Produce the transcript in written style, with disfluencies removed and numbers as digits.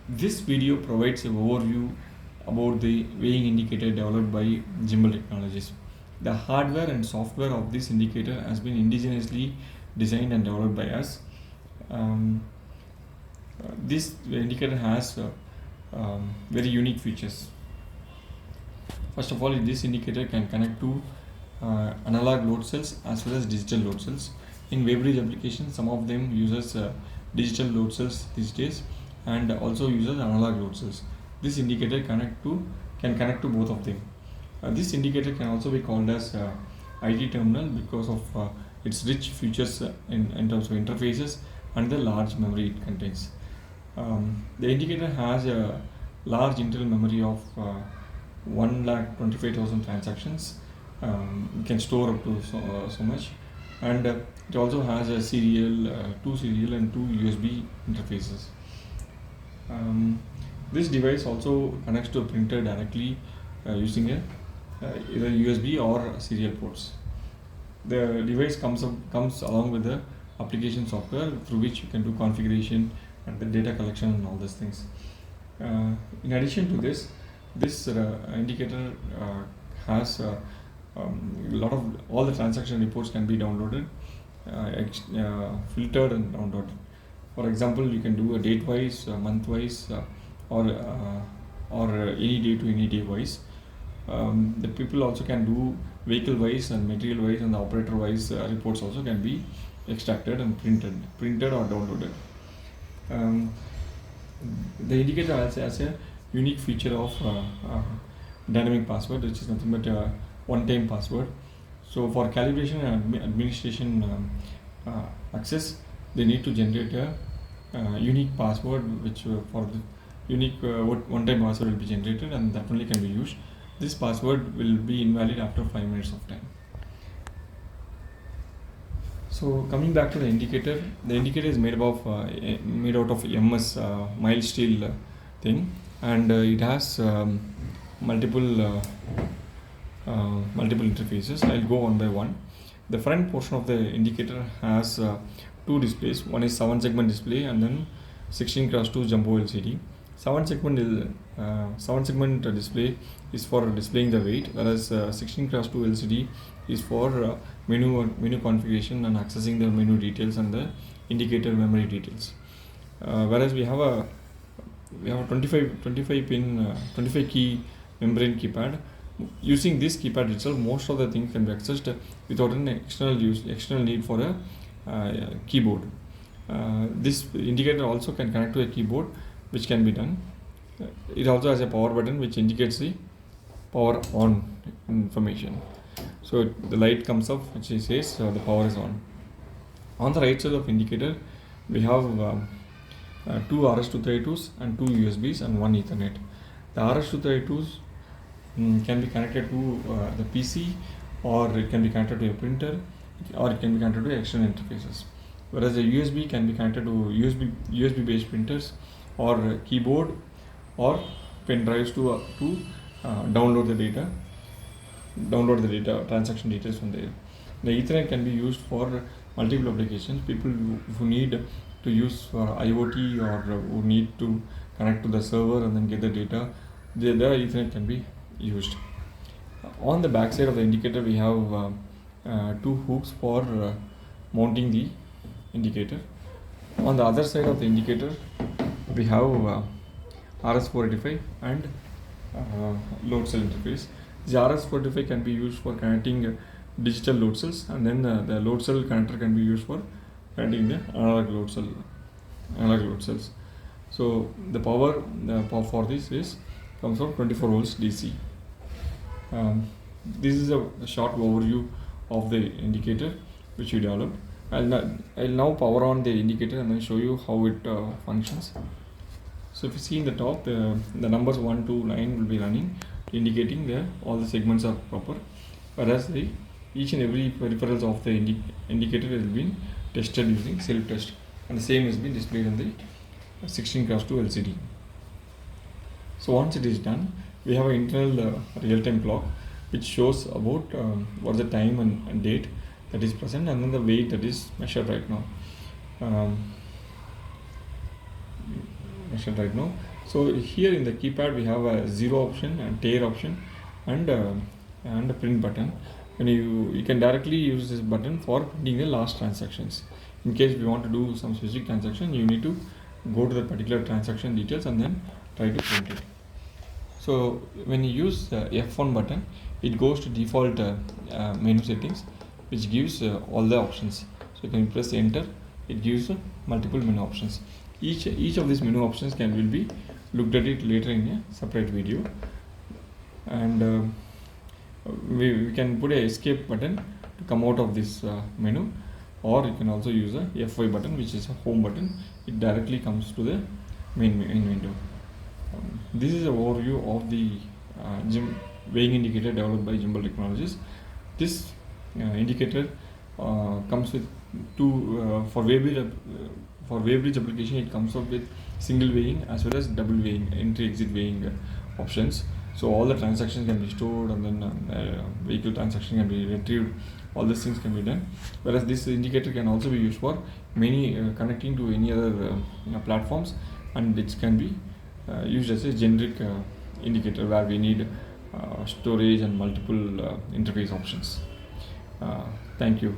This video provides an overview about the weighing indicator developed by Gimbal Technologies. The hardware and software of this indicator has been indigenously designed and developed by us. This indicator has very unique features. First of all, this indicator can connect to analog load cells as well as digital load cells. In weighbridge applications, some of them uses digital load cells these days and also uses analog load cells. This indicator can connect to both of them. This indicator can also be called as IT terminal because of its rich features in terms of interfaces and the large memory it contains. The indicator has a large internal memory of 1,25,000 transactions. You can store up to so much, and it also has a two serial and two USB interfaces. This device also connects to a printer directly using either USB or serial ports. The device comes along with the application software through which you can do configuration and the data collection and all these things. In addition to this indicator has a lot of all the transaction reports can be downloaded, filtered and downloaded. For example, you can do a Datewise, Monthwise, or any day to any day wise. The people also can do vehicle wise and material wise and the operator wise reports also can be extracted and printed or downloaded. The indicator also has a unique feature of dynamic password, which is nothing but a one-time password. So for calibration and administration access, they need to generate a unique password, which for the unique one-time password will be generated and that only can be used. This password will be invalid after 5 minutes of time. So coming back to the indicator is made out of MS mild steel thing, and it has multiple interfaces. I'll go one by one. The front portion of the indicator has two displays. One is 7-segment display and then 16x2 jumbo LCD. 7-segment display is for displaying the weight, whereas 16x2 LCD is for menu configuration and accessing the menu details and the indicator memory details. Whereas we have a 25 key membrane keypad. Using this keypad itself, most of the things can be accessed without an external need for a keyboard. This indicator also can connect to a keyboard, which can be done. It also has a power button which indicates the power on information. So the light comes up which says the power is on. On the right side of indicator, we have two RS-232s and two USBs and one Ethernet. The RS-232s can be connected to the PC, or it can be connected to a printer, or it can be connected to external interfaces. Whereas the USB can be connected to USB based printers or keyboard or pen drives to download the data transaction details from there. The Ethernet can be used for multiple applications. People who need to use for IoT or who need to connect to the server and then get the data, the Ethernet can be used. On the back side of the indicator, we have two hooks for mounting the indicator. On the other side of the indicator, we have RS-485 and load cell interface. The RS-485 can be used for connecting digital load cells, and then the load cell connector can be used for connecting the analog load cells. So the power for this comes from 24 volts DC. This is a short overview of the indicator which we developed. I'll now power on the indicator and then show you how it functions. So if you see in the top, the numbers 1 to 9 will be running, indicating all the segments are proper, whereas each and every peripherals of the indicator has been tested using self-test, and the same has been displayed on the 16x2 LCD. So once it is done, we have an internal real-time clock which shows about what the time and date that is present, and then the weight that is measured right now. So here in the keypad we have a 0 option and tear option and a print button. When you can directly use this button for printing the last transactions. In case we want to do some specific transaction, you need to go to the particular transaction details and then try to print it. So when you use the F1 button, it goes to default menu settings, which gives all the options. So you can press enter, it gives multiple menu options. Each of these menu options will be looked at it later in a separate video. And we can put a escape button to come out of this menu, or you can also use a F5 button, which is a home button. It directly comes to the main window. This is an overview of the weighing indicator developed by Gimbal Technologies. This indicator comes with two for weighbridge application. It comes up with single weighing as well as double weighing, entry-exit weighing options. So all the transactions can be stored, and then vehicle transaction can be retrieved. All these things can be done. Whereas this indicator can also be used for many connecting to any other platforms, and it can be used as a generic indicator where we need storage and multiple interface options. Thank you.